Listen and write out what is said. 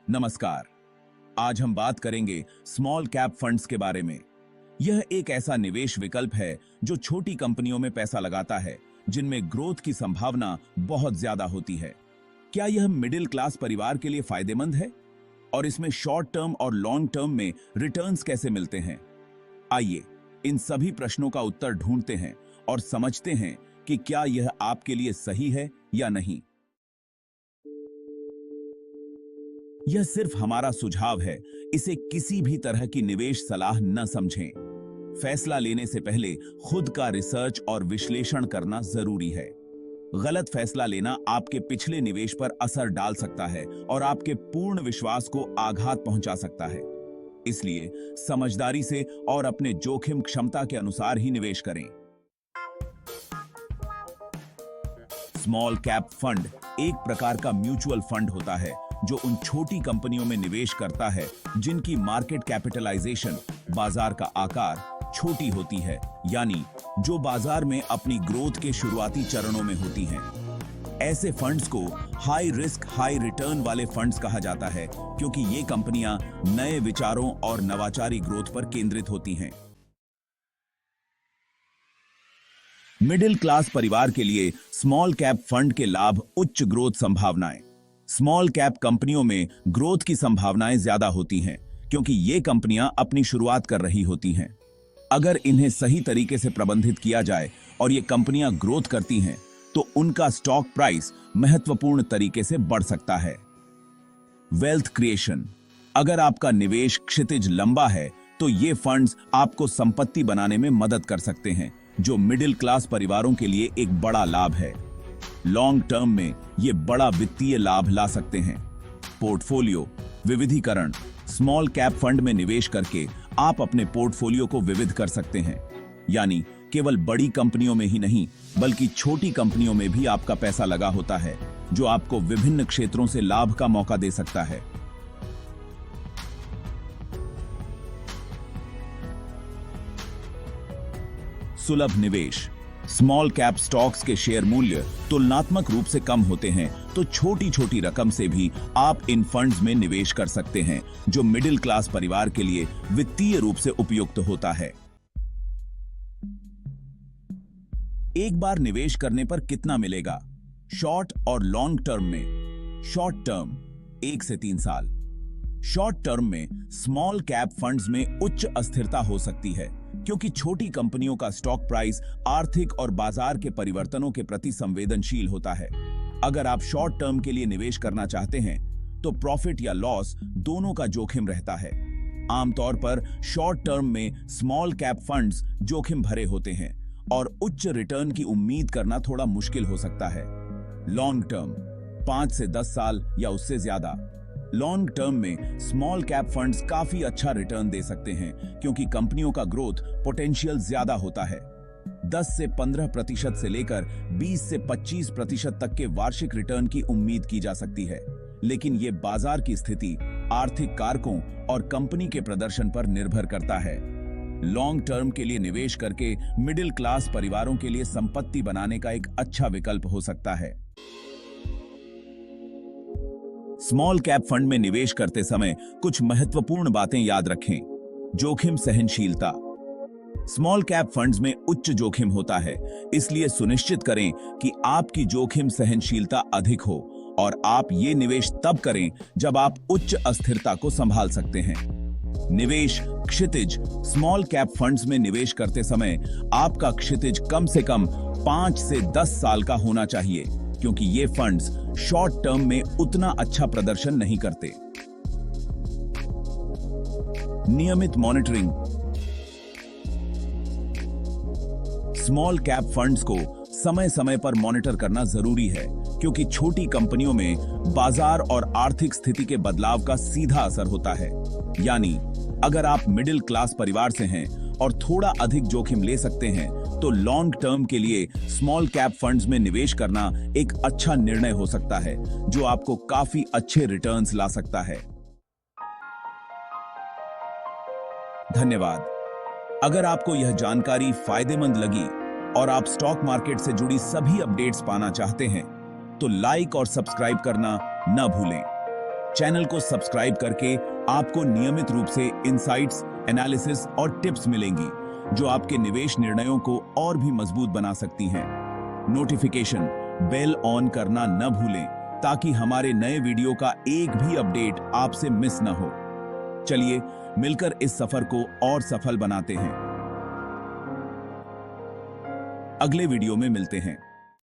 नमस्कार। आज हम बात करेंगे स्मॉल कैप फंड्स के बारे में। यह एक ऐसा निवेश विकल्प है जो छोटी कंपनियों में पैसा लगाता है, जिनमें ग्रोथ की संभावना बहुत ज्यादा होती है। क्या यह मिडिल क्लास परिवार के लिए फायदेमंद है? और इसमें शॉर्ट टर्म और लॉन्ग टर्म में रिटर्न्स कैसे मिलते हैं? आइए इन सभी प्रश्नों का उत्तर ढूंढते हैं और समझते हैं कि क्या यह आपके लिए सही है या नहीं। यह सिर्फ हमारा सुझाव है, इसे किसी भी तरह की निवेश सलाह न समझें। फैसला लेने से पहले खुद का रिसर्च और विश्लेषण करना जरूरी है। गलत फैसला लेना आपके पिछले निवेश पर असर डाल सकता है और आपके पूर्ण विश्वास को आघात पहुंचा सकता है। इसलिए समझदारी से और अपने जोखिम क्षमता के अनुसार ही निवेश करें। स्मॉल कैप फंड एक प्रकार का म्यूचुअल फंड होता है जो उन छोटी कंपनियों में निवेश करता है जिनकी मार्केट कैपिटलाइजेशन, बाजार का आकार, छोटी होती है, यानी जो बाजार में अपनी ग्रोथ के शुरुआती चरणों में होती हैं। ऐसे फंड्स को हाई रिस्क हाई रिटर्न वाले फंड्स कहा जाता है, क्योंकि ये कंपनियां नए विचारों और नवाचारी ग्रोथ पर केंद्रित होती हैं। मिडिल क्लास परिवार के लिए स्मॉल कैप फंड के लाभ: उच्च ग्रोथ संभावनाएं। स्मॉल कैप कंपनियों में ग्रोथ की संभावनाएं ज्यादा होती हैं, क्योंकि ये कंपनियां अपनी शुरुआत कर रही होती हैं। अगर इन्हें सही तरीके से प्रबंधित किया जाए और ये कंपनियां ग्रोथ करती हैं, तो उनका स्टॉक प्राइस महत्वपूर्ण तरीके से बढ़ सकता है। वेल्थ क्रिएशन: अगर आपका निवेश क्षितिज लंबा है, तो ये फंड्स आपको संपत्ति बनाने में मदद कर सकते हैं, जो मिडिल क्लास परिवारों के लिए एक बड़ा लाभ है। लॉन्ग टर्म में ये बड़ा वित्तीय लाभ ला सकते हैं। पोर्टफोलियो विविधीकरण: स्मॉल कैप फंड में निवेश करके आप अपने पोर्टफोलियो को विविध कर सकते हैं, यानी केवल बड़ी कंपनियों में ही नहीं, बल्कि छोटी कंपनियों में भी आपका पैसा लगा होता है, जो आपको विभिन्न क्षेत्रों से लाभ का मौका दे सकता है। सुलभ निवेश: स्मॉल कैप स्टॉक्स के शेयर मूल्य तुलनात्मक रूप से कम होते हैं, तो छोटी छोटी रकम से भी आप इन फंड्स में निवेश कर सकते हैं, जो मिडिल क्लास परिवार के लिए वित्तीय रूप से उपयुक्त होता है। एक बार निवेश करने पर कितना मिलेगा? शॉर्ट और लॉन्ग टर्म में। शॉर्ट टर्म 1 से 3 साल। शॉर्ट टर्म में स्मॉल कैप फंड्स में उच्च अस्थिरता हो सकती है, क्योंकि छोटी कंपनियों का स्टॉक प्राइस आर्थिक और बाजार के परिवर्तनों के प्रति संवेदनशील होता है। अगर आप शॉर्ट टर्म के लिए निवेश करना चाहते हैं, तो प्रॉफिट या लॉस दोनों का जोखिम रहता है। आमतौर पर शॉर्ट टर्म में स्मॉल कैप फंड्स जोखिम भरे होते हैं और उच्च रिटर्न की उम्मीद करना थोड़ा मुश्किल हो सकता है। लॉन्ग टर्म 5 से 10 साल या उससे ज्यादा। लॉन्ग टर्म में स्मॉल कैप फंड्स काफी अच्छा रिटर्न दे सकते हैं, क्योंकि कंपनियों का ग्रोथ पोटेंशियल ज्यादा होता है। 10 से 15% से लेकर 20 से 25% तक के वार्षिक रिटर्न की उम्मीद की जा सकती है, लेकिन ये बाजार की स्थिति, आर्थिक कारकों और कंपनी के प्रदर्शन पर निर्भर करता है। लॉन्ग टर्म के लिए निवेश करके मिडिल क्लास परिवारों के लिए संपत्ति बनाने का एक अच्छा विकल्प हो सकता है। स्मॉल कैप फंड में निवेश करते समय कुछ महत्वपूर्ण बातें याद रखें। जोखिम सहनशीलता: स्मॉल कैप फंड्स में उच्च जोखिम होता है, इसलिए सुनिश्चित करें कि आपकी जोखिम सहनशीलता अधिक हो और आप ये निवेश तब करें जब आप उच्च अस्थिरता को संभाल सकते हैं। निवेश क्षितिज: स्मॉल कैप फंड्स में निवेश करते समय आपका क्षितिज कम से कम 5 से 10 साल का होना चाहिए, क्योंकि ये फंड्स शॉर्ट टर्म में उतना अच्छा प्रदर्शन नहीं करते। नियमित मॉनिटरिंग: स्मॉल कैप फंड्स को समय समय पर मॉनिटर करना जरूरी है, क्योंकि छोटी कंपनियों में बाजार और आर्थिक स्थिति के बदलाव का सीधा असर होता है। यानी अगर आप मिडिल क्लास परिवार से हैं और थोड़ा अधिक जोखिम ले सकते हैं, तो लॉन्ग टर्म के लिए स्मॉल कैप फंड्स में निवेश करना एक अच्छा निर्णय हो सकता है, जो आपको काफी अच्छे रिटर्न्स ला सकता है। धन्यवाद। अगर आपको यह जानकारी फायदेमंद लगी और आप स्टॉक मार्केट से जुड़ी सभी अपडेट्स पाना चाहते हैं, तो लाइक और सब्सक्राइब करना न भूलें। चैनल को सब्सक्राइब करके आपको नियमित रूप से इंसाइट्स, एनालिसिस और टिप्स मिलेंगी जो आपके निवेश निर्णयों को और भी मजबूत बना सकती हैं। नोटिफिकेशन बेल ऑन करना न भूलें ताकि हमारे नए वीडियो का एक भी अपडेट आपसे मिस न हो। चलिए मिलकर इस सफर को और सफल बनाते हैं। अगले वीडियो में मिलते हैं।